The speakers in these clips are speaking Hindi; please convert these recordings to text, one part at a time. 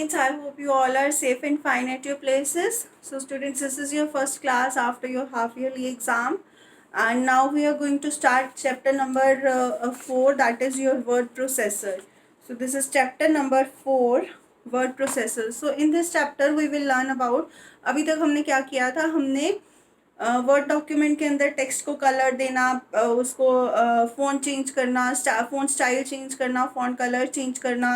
students, I hope you all are safe and fine at your places. So students, this is your first class after your half yearly exam, and now we are going to start chapter number 4, that is your word processor. So this is chapter number 4, word processor. So in this chapter we will learn about, अभी तक हमने क्या किया था, हमने वर्ड डॉक्यूमेंट के अंदर टेक्स्ट को कलर देना, उसको फ़ॉन्ट चेंज करना, फ़ॉन्ट स्टाइल चेंज करना, फ़ॉन्ट कलर चेंज करना,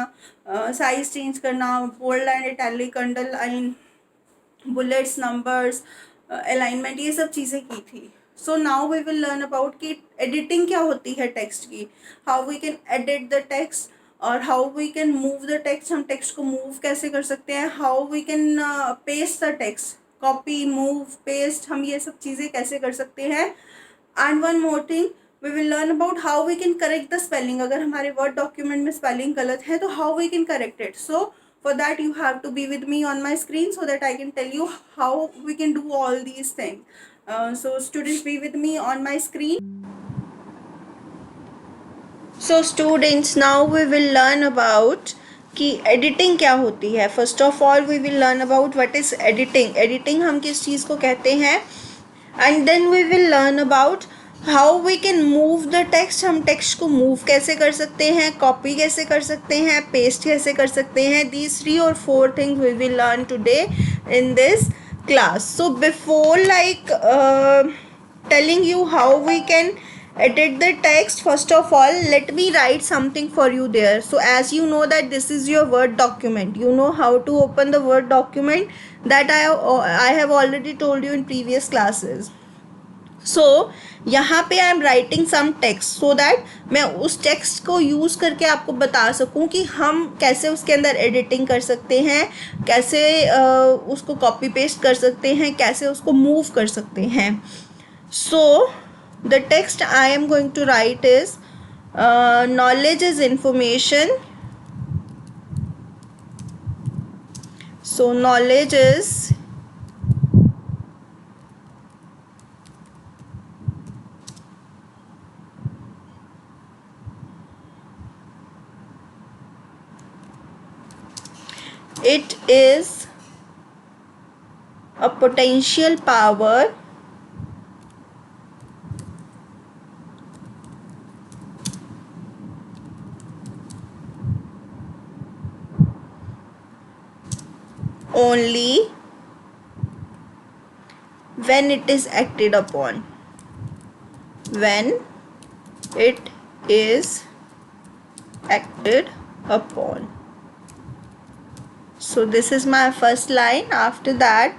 साइज चेंज करना, bold and italic, underline, bullets, numbers, alignment, ये सब चीज़ें की थी. So now we will learn about कि एडिटिंग क्या होती है टेक्स्ट की, how we can edit the text और how we can move the text, हम टेक्स्ट को मूव कैसे कर सकते हैं, how we can paste the text, copy, move, paste, हम ये सब चीज़ें कैसे कर सकते हैं. And one more thing, we will learn about how we can correct the spelling. अगर हमारे वर्ड डॉक्यूमेंट में स्पेलिंग गलत है तो how we can correct it. So for that you have to be with me on my screen so that I can tell you how we can do all these things. So students, be with me on my screen. So students, now we will learn about कि एडिटिंग क्या होती है. First of all we will learn about what is editing. Editing हम किस चीज़ को कहते हैं, and then we will learn about how we can move the text. हम टेक्स्ट को मूव कैसे कर सकते हैं, कॉपी कैसे कर सकते हैं, पेस्ट कैसे कर सकते हैं. These 3 or 4 things we will learn today in this class. So before telling you how we can edit the text, first of all let me write something for you there. So as you know that this is your word document, you know how to open the word document, that I have already told you in previous classes. So यहाँ पे I am writing some text so that मैं उस टेक्स्ट को यूज़ करके आपको बता सकूँ कि हम कैसे उसके अंदर एडिटिंग कर सकते हैं, कैसे उसको कॉपी पेस्ट कर सकते हैं, कैसे उसको मूव कर सकते हैं. So the text I am going to write is knowledge is information. So knowledge is it is a potential power only when it is acted upon. When it is acted upon. So this is my first line. After that,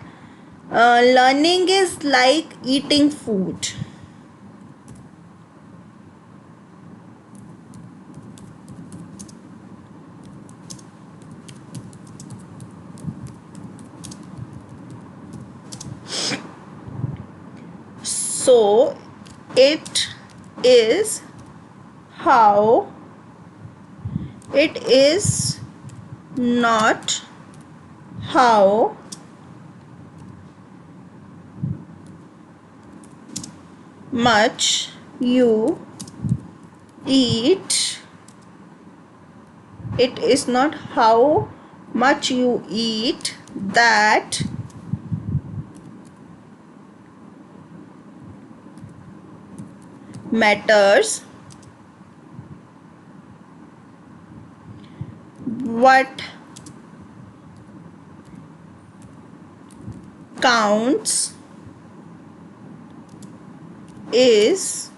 learning is like eating food. So it is how it is not how much you eat. It is not how much you eat that matters. What counts is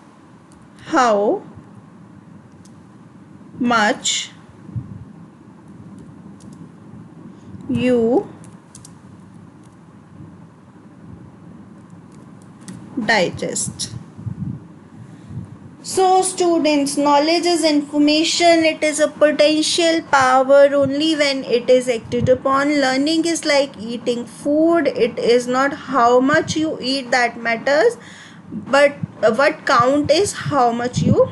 how much you digest. So students, knowledge is information. It is a potential power only when it is acted upon. Learning is like eating food. It is not how much you eat that matters, but what count is how much you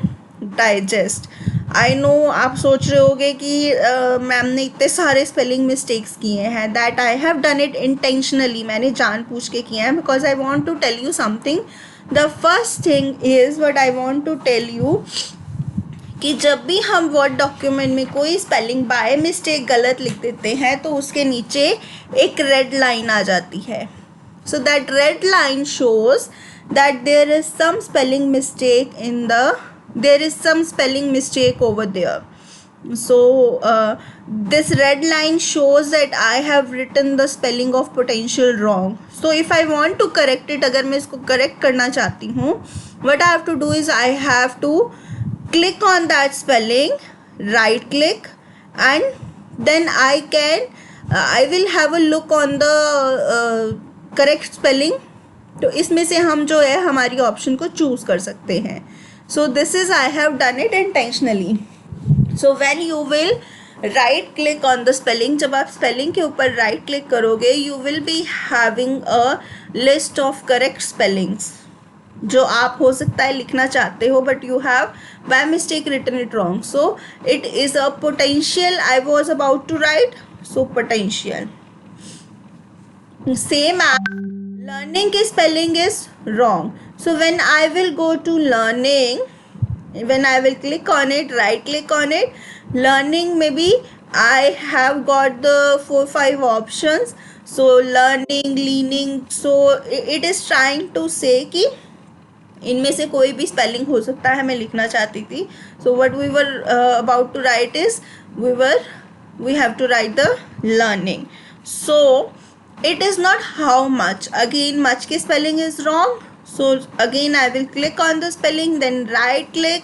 digest. I know आप सोच रहे होगे कि मैम ने इतने सारे स्पेलिंग मिस्टेक्स किए हैं. That I have done it intentionally. मैंने जानबूझ के किए हैं because I want to tell you something. The first thing is what I want to tell you कि जब भी हम वर्ड डॉक्यूमेंट में कोई स्पेलिंग बाय मिस्टेक गलत लिख देते हैं तो उसके नीचे एक रेड लाइन आ जाती है. So that red line shows that there is some spelling mistake over there. So this red line shows that I have written the spelling of potential wrong. So if I want to correct it, अगर मैं इसको correct करना चाहती हूँ, what I have to do is I have to click on that spelling, right click, and then I will have a look on the correct spelling. तो इसमें से हम जो है हमारी ऑप्शन को चूज कर सकते हैं. So this is I have done it intentionally. So when you will right click on the spelling, जब आप spelling के ऊपर right click करोगे, you will be having a list of correct spellings जो आप हो सकता है लिखना चाहते हो, but you have by mistake written it wrong. So it is a potential I was about to write. So potential. Same as learning की spelling is wrong. So when I will go to learning, when I will click on it, right click on it, learning, maybe I have got the 4-5 options. So learning, leaning, so it is trying to say कि इनमें से कोई भी स्पेलिंग हो सकता है मैं लिखना चाहती थी. So what we were about to write is we have to write the learning. So it is not how much. Again much की spelling is wrong. So again I will click on the spelling, then right click,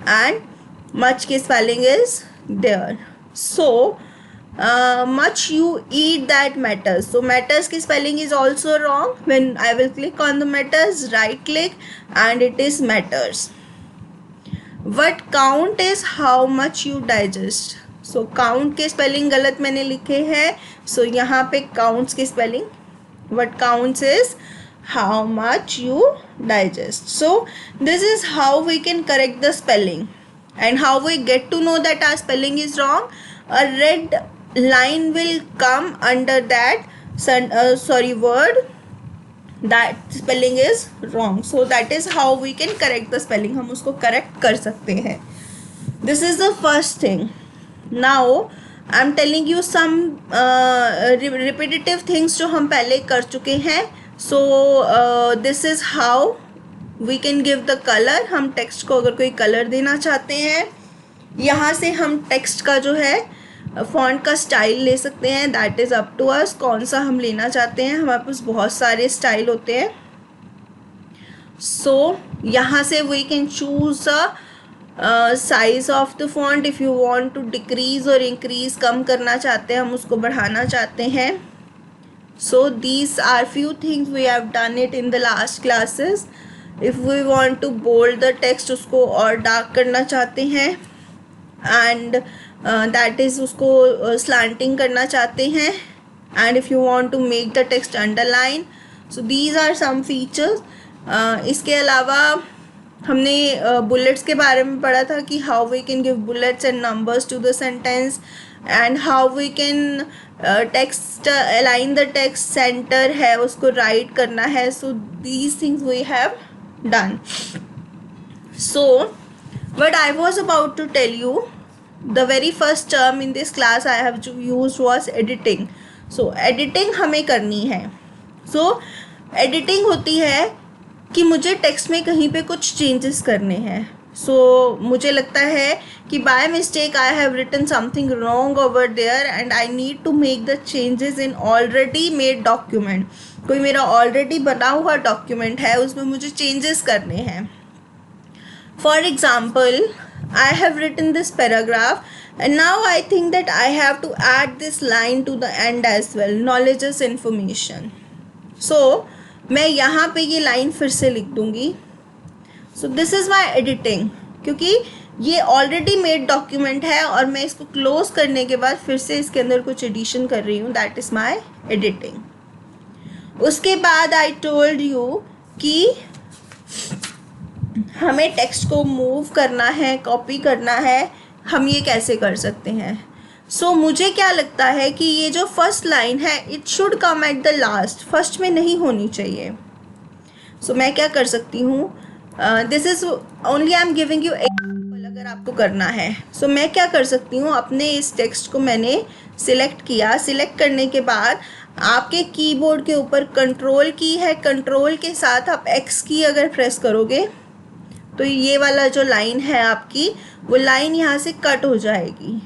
and much की spelling is there. So much you eat that matters. So matters की spelling is also wrong. When I will click on the matters, right click, and it is matters. What count is how much you digest. So count के spelling गलत मैंने लिखे हैं. So यहाँ पे counts की spelling, what counts is how much you digest. So this is how we can correct the spelling. And how we get to know that our spelling is wrong? A red line will come under that word that spelling is wrong. So that is how we can correct the spelling. हम उसको correct कर सकते हैं. This is the first thing. Now I'm telling you some repetitive things जो हम पहले कर चुके हैं. So this is how we can give the color. हम टेक्स्ट को अगर कोई कलर देना चाहते हैं, यहाँ से हम टेक्स्ट का जो है फॉन्ट का स्टाइल ले सकते हैं. That is up to us कौन सा हम लेना चाहते हैं. हमारे पास बहुत सारे स्टाइल होते हैं. सो यहाँ से we can choose a size of the font. If you want to decrease और इंक्रीज, कम करना चाहते हैं हम, उसको बढ़ाना चाहते हैं. So these are few things we have done it in the last classes. If we want to bold the text, उसको और डार्क करना चाहते हैं, and that is उसको slanting करना चाहते हैं, and if you want to make the text underline, so these are some features. इसके अलावा हमने bullets के बारे में पढ़ा था कि how we can give bullets and numbers to the sentence, and how we can text align the text, center है उसको right करना है. So these things we have done. So what I was about to tell you, the very first term in this class I have used was editing. So editing हमें करनी है. So editing होती है कि मुझे टेक्स्ट में कहीं पे कुछ चेंजेस करने हैं. सो मुझे लगता है कि by mistake I have written something wrong over there and I need to make the changes in already made document. कोई मेरा ऑलरेडी बना हुआ डॉक्यूमेंट है, उसमें मुझे चेंजेस करने हैं. For example, I have written this paragraph and now I think that I have to add this line to the end as well, knowledge is information. So मैं यहाँ पे ये लाइन फिर से लिख दूँगी. So this is my editing, क्योंकि ये ऑलरेडी मेड डॉक्यूमेंट है और मैं इसको क्लोज करने के बाद फिर से इसके अंदर कुछ एडिशन कर रही हूँ. That is my editing. उसके बाद आई टोल्ड यू कि हमें टेक्स्ट को मूव करना है, कॉपी करना है. हम ये कैसे कर सकते हैं? सो मुझे क्या लगता है कि ये जो फर्स्ट लाइन है, it should come at the last, first में नहीं होनी चाहिए. सो मैं क्या कर सकती हूँ, this is only I am giving you example. अगर आपको करना है। सो मैं क्या कर सकती हूँ, अपने इस टेक्स्ट को मैंने सिलेक्ट किया। सिलेक्ट करने के बाद आपके कीबोर्ड के ऊपर कंट्रोल की है, कंट्रोल के साथ आप एक्स की अगर प्रेस करोगे तो ये वाला जो लाइन है आपकी, वो लाइन यहाँ से कट हो जाएगी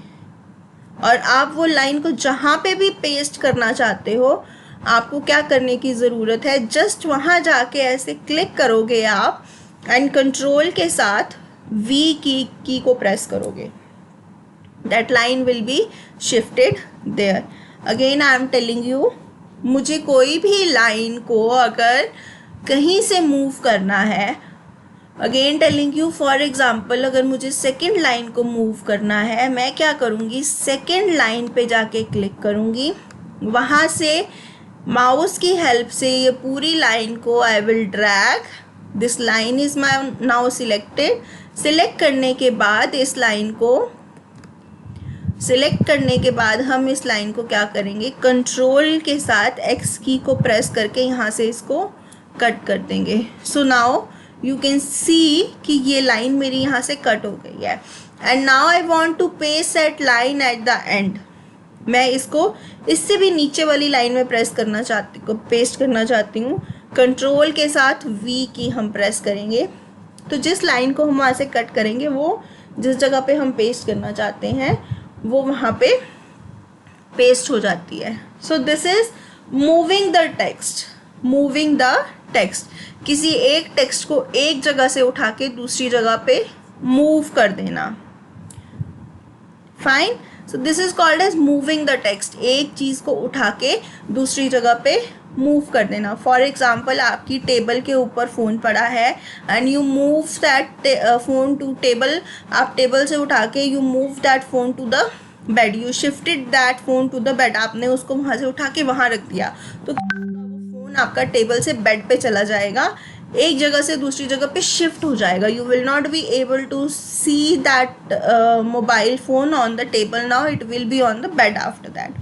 और आप वो लाइन को जहाँ पे भी पेस्ट करना चाहते हो आपको क्या करने की ज़रूरत है, जस्ट वहाँ जाके ऐसे क्लिक करोगे आप एंड कंट्रोल के साथ वी की को प्रेस करोगे। That line will be shifted there. Again I am telling you, मुझे कोई भी लाइन को अगर कहीं से मूव करना है, again telling you, for example अगर मुझे सेकेंड लाइन को मूव करना है, मैं क्या करूँगी, सेकेंड लाइन पे जाके क्लिक करूँगी, वहाँ से माउस की हेल्प से ये पूरी लाइन को I will drag. This line is my now selected. Select करने के बाद इस लाइन को सिलेक्ट करने के बाद हम इस लाइन को क्या करेंगे, कंट्रोल के साथ एक्स की को प्रेस करके यहाँ से इसको कट कर देंगे। सो नाउ यू कैन सी कि ये लाइन मेरी यहाँ से कट हो गई है। And now I want to paste that line at the end. मैं इसको इससे भी नीचे वाली लाइन में पेस्ट करना चाहती हूँ। कंट्रोल के साथ वी की हम प्रेस करेंगे तो जिस लाइन को हम वहाँ से कट करेंगे वो जिस जगह पे हम पेस्ट करना चाहते हैं वो वहाँ पे पेस्ट हो जाती है। सो this is moving the text. किसी एक टेक्स्ट को एक जगह से उठा के दूसरी जगह पे मूव कर देना। Fine. So this is called as moving the text. एक चीज़ को उठा के दूसरी जगह पे मूव कर देना। फॉर एग्जाम्पल आपकी टेबल के ऊपर फ़ोन पड़ा है and you move that phone to table. आप टेबल से उठा के you move that phone to the bed, you shifted that phone to the bed. आपने उसको वहाँ से उठा के वहाँ रख दिया तो वो फ़ोन आपका टेबल से बेड पे चला जाएगा, एक जगह से दूसरी जगह पे शिफ्ट हो जाएगा। You will not be able to see that mobile phone on the table, now it will be on the bed after that.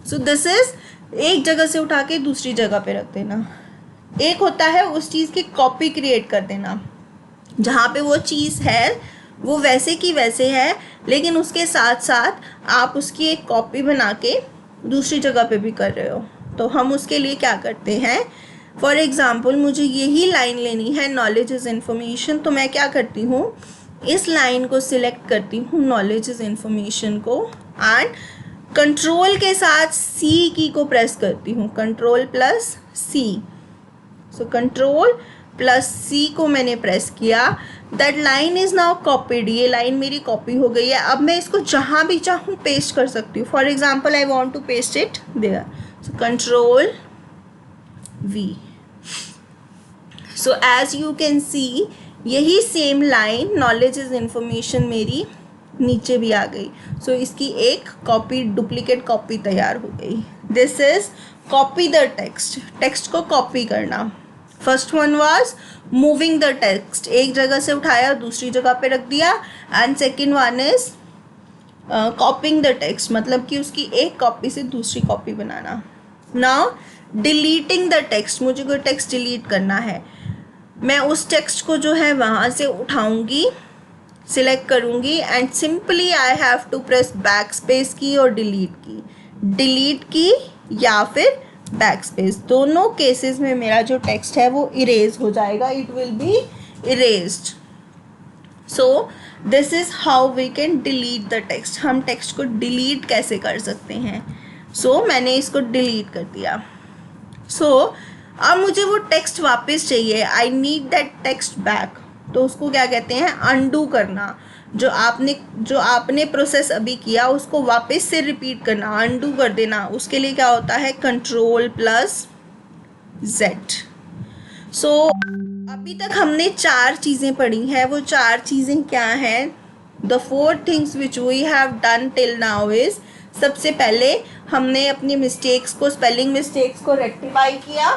So this is एक जगह से उठा के दूसरी जगह पे रख देना। एक होता है उस चीज़ की कॉपी क्रिएट कर देना, जहाँ पे वो चीज़ है वो वैसे की वैसे है लेकिन उसके साथ साथ आप उसकी एक कॉपी बना के दूसरी जगह पे भी कर रहे हो। तो हम उसके लिए क्या करते हैं, फॉर एग्ज़ाम्पल मुझे यही लाइन लेनी है, नॉलेज इज़ इन्फॉर्मेशन, तो मैं क्या करती हूँ, इस लाइन को सिलेक्ट करती हूँ, नॉलेज इज़ इन्फॉर्मेशन को, एंड कंट्रोल के साथ सी की को प्रेस करती हूँ, कंट्रोल प्लस सी। सो कंट्रोल प्लस सी को मैंने प्रेस किया, that line is now copied. ये लाइन मेरी कॉपी हो गई है। अब मैं इसको जहाँ भी चाहूँ पेस्ट कर सकती हूँ। For example I want to paste it there, so control V. So as you can see यही same line knowledge is information मेरी नीचे भी आ गई। सो इसकी एक कॉपी, डुप्लीकेट कॉपी तैयार हो गई। This is copy the text. Text को कॉपी करना। First one was moving the text, एक जगह से उठाया दूसरी जगह पे रख दिया, and second one is copying the text, मतलब कि उसकी एक कॉपी से दूसरी copy banana. Now deleting the text, मुझे कोई टेक्स्ट डिलीट करना है, मैं उस टेक्स्ट को जो है वहाँ से उठाऊंगी, सिलेक्ट करूँगी and simply I have to press back space key और डिलीट की या फिर बैक स्पेस। दोनों केसेस में मेरा जो टेक्स्ट है वो इरेज हो जाएगा, it will be erased. So this is how we can delete the text. हम टेक्स्ट को डिलीट कैसे कर सकते हैं। सो मैंने इसको डिलीट कर दिया। सो अब मुझे वो टेक्स्ट वापस चाहिए, I need that text back. तो उसको क्या कहते हैं, अनडू करना। जो आपने प्रोसेस अभी किया उसको वापस से रिपीट करना, अनडू कर देना। उसके लिए क्या होता है, कंट्रोल प्लस जेड। सो अभी तक हमने 4 चीज़ें पढ़ी हैं। वो 4 चीज़ें क्या हैं, the 4 things which we have done till now is, सबसे पहले हमने अपनी मिस्टेक्स को, स्पेलिंग मिस्टेक्स को रेक्टिफाई किया।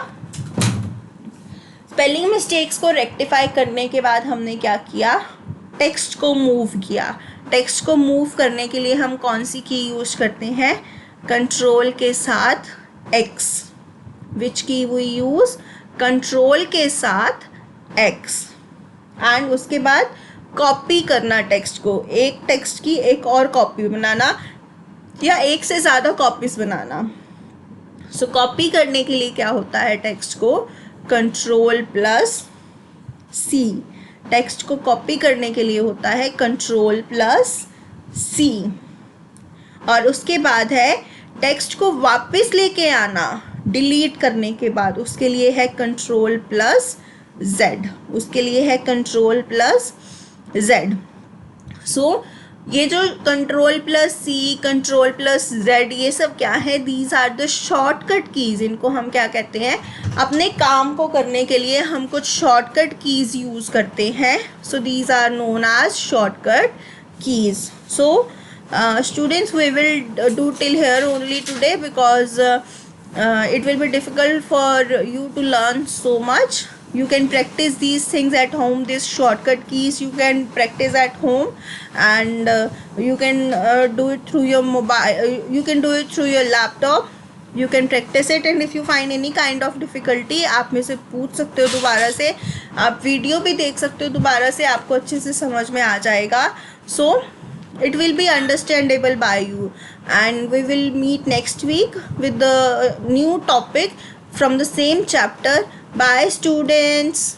स्पेलिंग मिस्टेक्स को रेक्टिफाई करने के बाद हमने क्या किया, टेक्स्ट को मूव किया। टेक्स्ट को मूव करने के लिए हम कौन सी की यूज करते हैं, कंट्रोल के साथ एक्स। विच की वी यूज, कंट्रोल के साथ एक्स, एंड उसके बाद कॉपी करना टेक्स्ट को, एक टेक्स्ट की एक और कॉपी बनाना या एक से ज़्यादा कॉपीज बनाना। सो कॉपी करने के लिए क्या होता है टेक्स्ट को, कंट्रोल प्लस सी। टेक्स्ट को कॉपी करने के लिए होता है कंट्रोल प्लस सी। और उसके बाद है टेक्स्ट को वापस लेके आना डिलीट करने के बाद, उसके लिए है कंट्रोल प्लस जेड, उसके लिए है कंट्रोल प्लस जेड। सो ये जो control plus C, control plus Z, ये सब क्या है, these are the shortcut keys. इनको हम क्या कहते हैं, अपने काम को करने के लिए हम कुछ शॉर्टकट कीज यूज़ करते हैं। So these are known as shortcut keys. So students, we will do till here only today because it will be difficult for you to learn so much. You can practice these things at home, these shortcut keys you can practice at home, and you can do it through your mobile, you can do it through your laptop, you can practice it. And if you find any kind of difficulty, आप में से पूछ सकते हो दोबारा से, आप वीडियो भी देख सकते हो दोबारा से, आपको अच्छे से समझ में आ जाएगा. So it will be understandable by you, and we will meet next week with the new topic from the same chapter. Bye students.